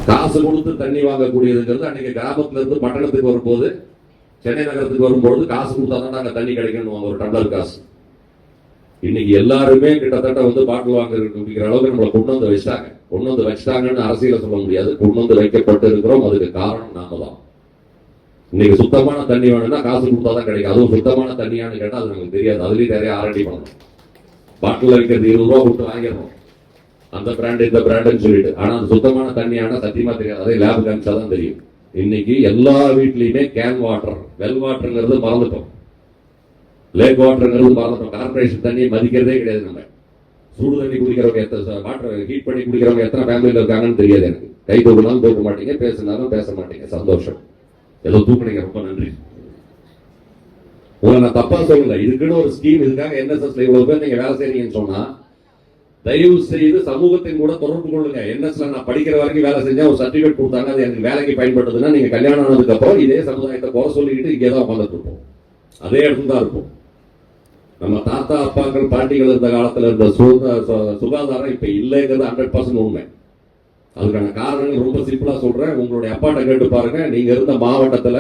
காசு கொடுத்து தண்ணி வாங்கக்கூடியதுங்கிறது அன்னைக்கு கிராமத்துல இருந்து பட்டணத்துக்கு வரும்போது, சென்னை நகரத்துக்கு வரும்போது காசு கொடுத்தா தான் அங்க தண்ணி கிடைக்கணும், ஒரு டம்ளர் காசு. இன்னைக்கு எல்லாருமே கிட்டத்தட்ட வந்து பாட்டில் வாங்க இருக்கிற அளவுக்கு நம்மளை கொண்டு வந்து வச்சுட்டாங்கன்னு அரசியல சொல்ல முடியாது. கொண்டு வந்து வைக்கப்பட்டு இருக்கிறோம். அதுக்கு காரணம் நாம தான். இன்னைக்கு சுத்தமான தண்ணி வேணும்னா காசு கொடுத்தாதான் கிடைக்கும். அதுவும் சுத்தமான தண்ணியான்னு கேட்டா அது நமக்கு தெரியாது. அதுலயும் நிறைய ஆரண்டி பண்ணணும். பாட்டில் வைக்கிறது 20 ரூபா கொடுத்து வாங்கிடணும், அந்த பிராண்ட் இந்த பிராண்டுன்னு சொல்லிட்டு. ஆனா அது சுத்தமான தண்ணியான சத்தியமா தெரியாது. அதே லேப் காமிச்சாதான் தெரியும். இன்னைக்கு எல்லா வீட்லயுமே கேன் வாட்டர், வெல் வாட்டருங்கிறது மறந்துட்டோம், லேக் வாட்டருங்கிறது மறந்துட்டோம். கார்பரேஷன் தண்ணியை மதிக்கிறதே கிடையாது. நம்ம சூடு தண்ணி குடிக்கிறவங்க எத்தனை, வாட்டர் ஹீட் பண்ணி குடிக்கிறவங்க எத்தனை ஃபேமிலியில் இருக்காங்கன்னு தெரியாது எனக்கு. கை தூக்கினாலும் தூக்க மாட்டீங்க, பேசினாலும் பேச மாட்டீங்க. சந்தோஷம், ஏதோ தூக்குனீங்க, ரொம்ப நன்றி. உங்களை நான் தப்பா சொல்லல. இதுக்குன்னு ஒரு ஸ்கீம், இதுக்காக என்எஸ்எஸ்ல இவ்வளவு பேர் நீங்க வேலை செய்றீங்கன்னு சொன்னா தயவு செய்து சமூகத்தின் கூட தொடர்பு கொள்ளுங்க. என்எஸ்ல நான் படிக்கிற வரைக்கும் வேலை செஞ்சா ஒரு சர்டிபிகேட் கொடுத்தாங்க, அது எனக்கு வேலைக்கு பயன்படுதுன்னா நீங்க கல்யாணம் ஆனதுக்கு அப்புறம் இதே சமுதாயத்தை குறை சொல்லிக்கிட்டு இங்கே தான் உட்காந்துட்டு இருப்போம். அதே இடத்துல தான் இருப்போம். நம்ம தாத்தா அப்பாக்கள் பாட்டிகள் இருந்த காலத்துல இருந்த சுகாதாரம் இப்ப இல்லைங்கிறது 100% உண்மை. அதுக்கான காரணங்கள் ரொம்ப சிம்பிளா சொல்றேன். உங்களுடைய அப்பாட்ட கேட்டு பாருங்க. நீங்க இருந்த மாவட்டத்துல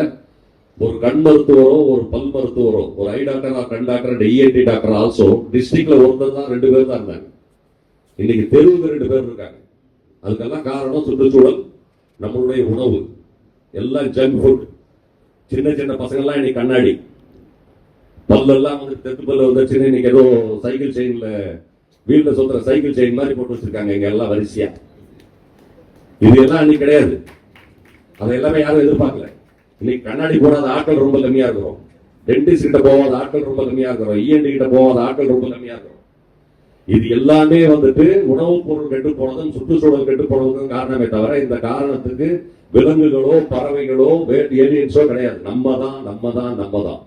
ஒரு கண் மருத்துவரோ, ஒரு பல் மருத்துவரோ, ஒரு ஐ டாக்டரா, கண் டாக்டர், இஎன்டி டாக்டர் ஆல்சோ டிஸ்ட்ரிக்ட்ல ஒருத்தர் தான், 2 பேர் தான் இருந்தாங்க. இன்னைக்கு தெருவுக்கு 2 பேர் இருக்காங்க. அதுக்கெல்லாம் காரணம் சுற்றுச்சூழல், நம்மளுடைய உணவு, எல்லாம் ஜங்க் ஃபுட். சின்ன சின்ன பசங்கள்லாம் இன்னைக்கு கண்ணாடி, பல்லெல்லாம் வந்து தெத்து பல்ல வந்துச்சுன்னு இன்னைக்கு ஏதோ சைக்கிள் செயின்ல, வீட்டுல சொல்ற சைக்கிள் செயின் மாதிரி போட்டு வச்சிருக்காங்க இங்க எல்லாம் வரிசையா. இது எல்லாம் அன்னைக்கு கிடையாது. அதை எல்லாமே யாரும் எதிர்பார்க்கல. இன்னைக்கு கண்ணாடி போடாத ஆட்கள் ரொம்ப கம்மியா இருக்கிறோம். டென்டிஸ்ட் கிட்ட போகாத ஆட்கள் ரொம்ப கம்மியா இருக்கிறோம். இஎன்டி கிட்ட போகாத ஆட்கள் ரொம்ப கம்மியா இருக்கிறோம். இது எல்லாமே வந்துட்டு உணவுப் பொருள் கெட்டு போனதும் சுற்றுச்சூழல் கெட்டு போனதும் காரணமே தவிர இந்த காரணத்துக்கு விலங்குகளோ, பறவைகளோ, ஏலியன்ஸோ கிடையாது. நம்ம தான்